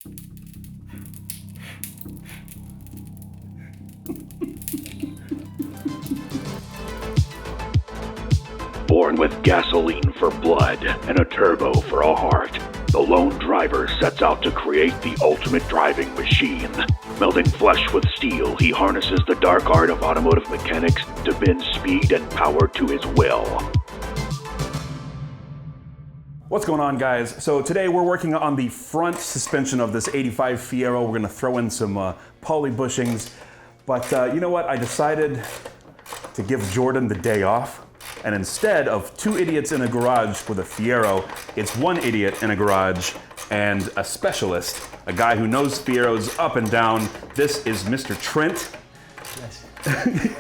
Born with gasoline for blood and a turbo for a heart, the lone driver sets out to create the ultimate driving machine. Melding flesh with steel, he harnesses the dark art of automotive mechanics to bend speed and power to his will. What's going on, guys? So today we're working on the front suspension of this 85 Fiero. We're gonna throw in some poly bushings. But you know what? I decided to give Jordan the day off. And instead of two idiots in a garage with a Fiero, it's one idiot in a garage and a specialist, a guy who knows Fieros up and down. This is Mr. Trent. Yes.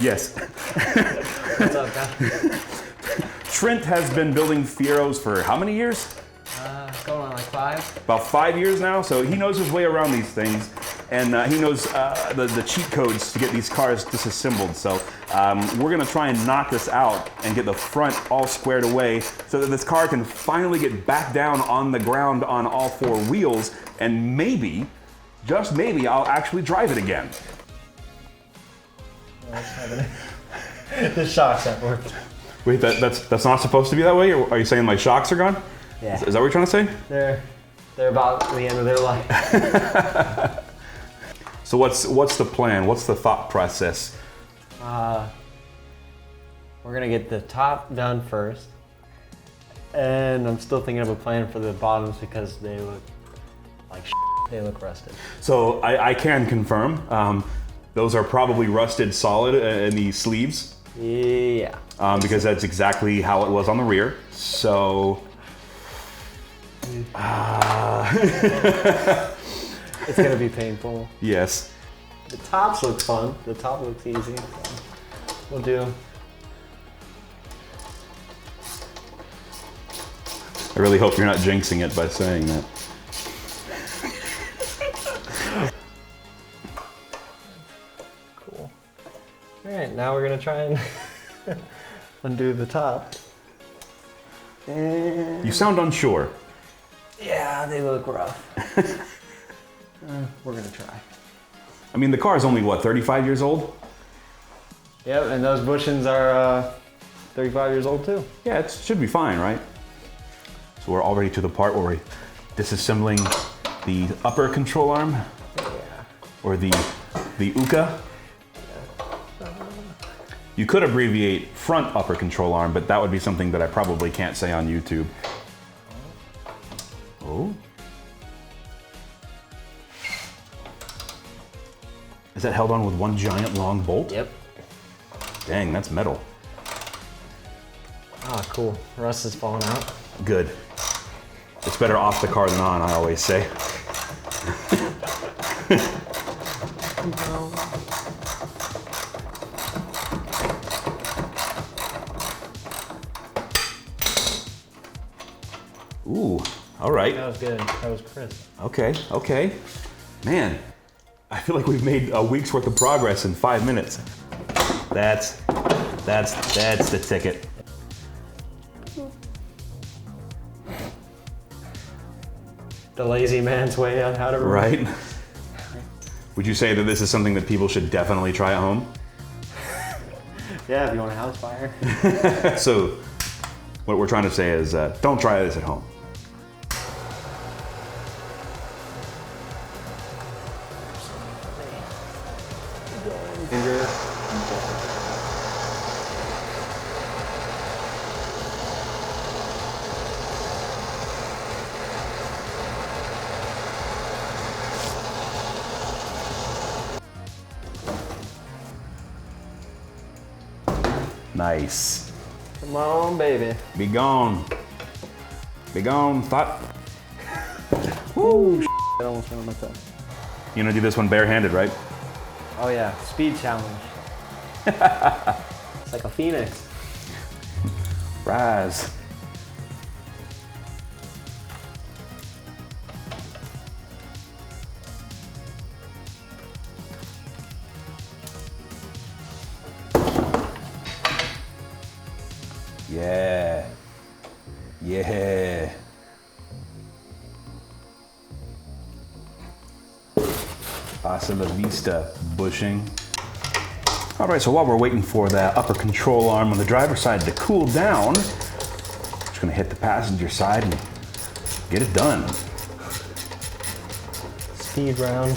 Yes. What's up, guys? Trent has been building Fieros for how many years? Going on like 5. About 5 years now, so he knows his way around these things, and he knows the cheat codes to get these cars disassembled. So we're gonna try and knock this out and get the front all squared away so that this car can finally get back down on the ground on all 4 wheels, and maybe, just maybe, I'll actually drive it again. What's happening? The shocks at work. Wait, that's not supposed to be that way? Or are you saying my shocks are gone? Yeah. Is that what you're trying to say? They're about the end of their life. So what's the plan? What's the thought process? We're gonna get the top done first, and I'm still thinking of a plan for the bottoms because they look like they look rusted. So I can confirm, those are probably rusted solid in the sleeves. Yeah. Because that's exactly how it was on the rear. So. It's gonna be painful. Yes. The tops look fun. The top looks easy. So we'll do. I really hope you're not jinxing it by saying that. Cool. All right, now we're gonna try and undo the top. And You sound unsure. yeah, they look rough. We're gonna try. I mean, the car is only, what, 35 years old? Yep, and those bushings are 35 years old too. Yeah, it should be fine, right? So we're already to the part where we're disassembling the upper control arm, Yeah. or the UCA. You could abbreviate front upper control arm, but that would be something that I probably can't say on YouTube. Oh. Is that held on with one giant long bolt? Yep. Dang, that's metal. Ah, cool. Rust is falling out. Good. It's better off the car than on, I always say. Ooh, all right. That was good. That was crisp. Okay. Man, I feel like we've made a week's worth of progress in 5 minutes. That's the ticket. The lazy man's way on how to Right? Would you say that this is something that people should definitely try at home? Yeah, if you want a house fire. So, what we're trying to say is, don't try this at home. Finger. Nice. Come on, baby. Be gone. Be gone, thought. Woo! I almost went on myself. You gonna do this one barehanded, right? Oh yeah, speed challenge. It's like a phoenix. Rise. Yeah. Yeah. Hasta la vista, bushing. All right, so while we're waiting for that upper control arm on the driver's side to cool down, just gonna hit the passenger side and get it done. Speed round.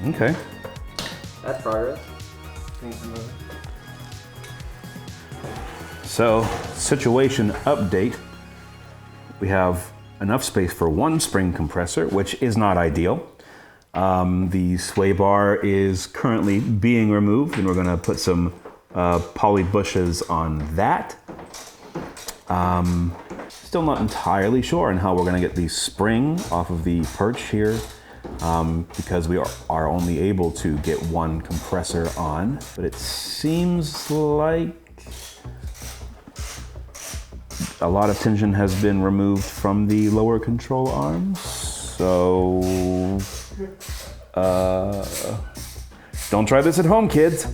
Okay. That's progress. Things are moving. So, situation update. We have enough space for one spring compressor, which is not ideal. The sway bar is currently being removed, and we're going to put some poly bushes on that. Still not entirely sure on how we're going to get the spring off of the perch here, because we are only able to get one compressor on, but it seems like a lot of tension has been removed from the lower control arms. So, don't try this at home, kids.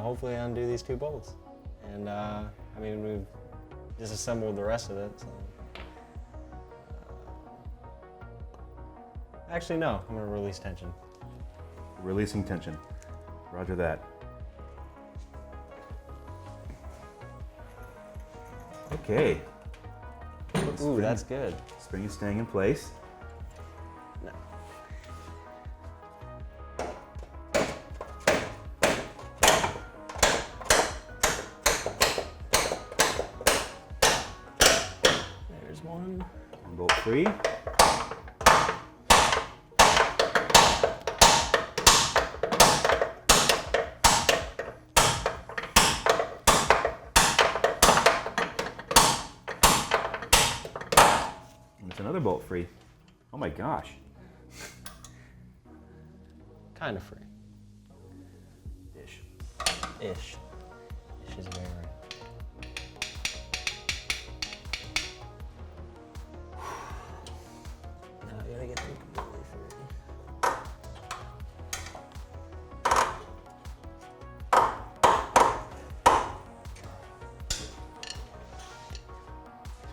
Hopefully undo these two bolts. And I mean, we've disassembled the rest of it, so. Actually, no, I'm gonna release tension. Releasing tension. Roger that. Okay. Ooh, that's good. Spring is staying in place. No. There's one. And bolt free. Another bolt free. Oh my gosh. Kind of free. Ish. Ish. Ish is very right. Now I gotta get them completely free.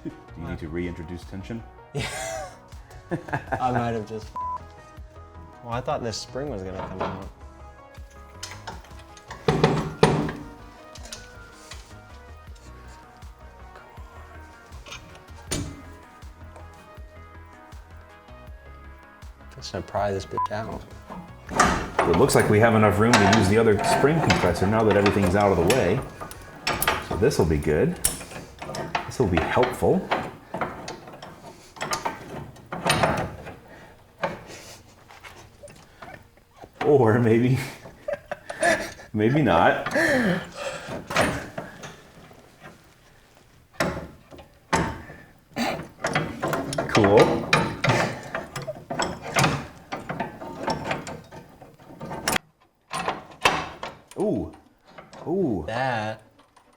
Do you need to reintroduce tension? I might have just. Well, I thought this spring was gonna come out. I'm just gonna pry this bitch out. It looks like we have enough room to use the other spring compressor now that everything's out of the way. So this will be good. This will be helpful. Or maybe Maybe not. Cool. Ooh. Ooh. That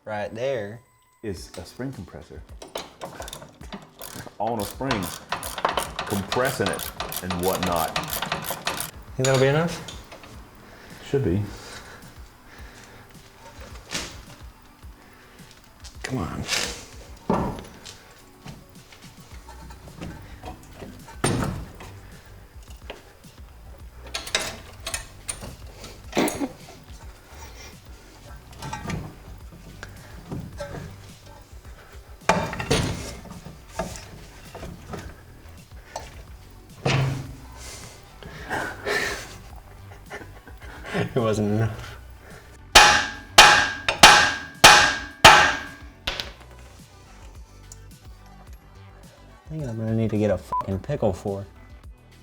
right there is a spring compressor. On a spring. Compressing it and whatnot. Think that'll be enough? Should be. Come on. It wasn't enough. I think I'm gonna need to get a fucking pickle fork.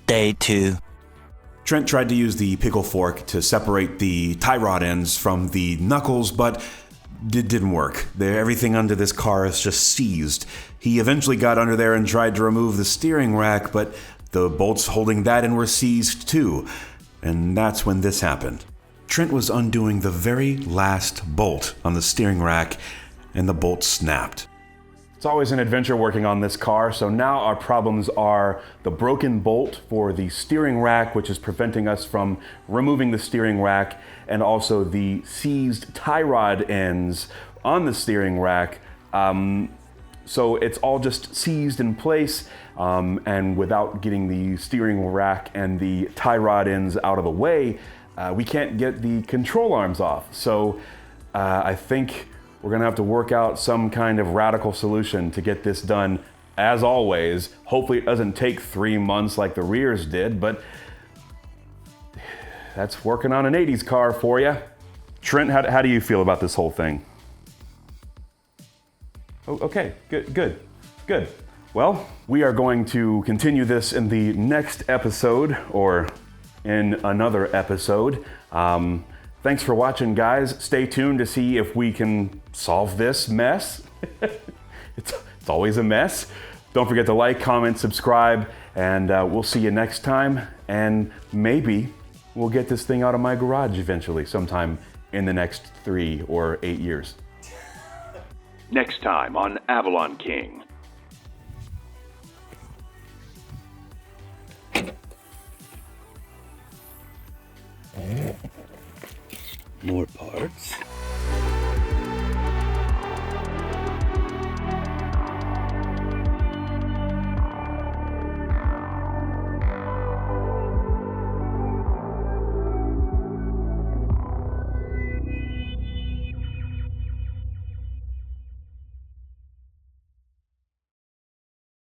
Day 2. Trent tried to use the pickle fork to separate the tie rod ends from the knuckles, but it didn't work. Everything under this car is just seized. He eventually got under there and tried to remove the steering rack, but the bolts holding that in were seized too. And that's when this happened. Trent was undoing the very last bolt on the steering rack, and the bolt snapped. It's always an adventure working on this car, so now our problems are the broken bolt for the steering rack, which is preventing us from removing the steering rack, and also the seized tie rod ends on the steering rack. So it's all just seized in place, and without getting the steering rack and the tie rod ends out of the way, we can't get the control arms off. So I think we're gonna have to work out some kind of radical solution to get this done. As always, hopefully it doesn't take 3 months like the rears did, but that's working on an 80s car for you. Trent, how do you feel about this whole thing? Oh, okay, good. Well, we are going to continue this in the next episode, or in another episode. Thanks for watching, guys. Stay tuned to see if we can solve this mess. It's always a mess. Don't forget to like, comment, subscribe, and we'll see you next time. And maybe we'll get this thing out of my garage eventually, sometime in the next 3 or 8 years. Next time on AvalonKing. More parts.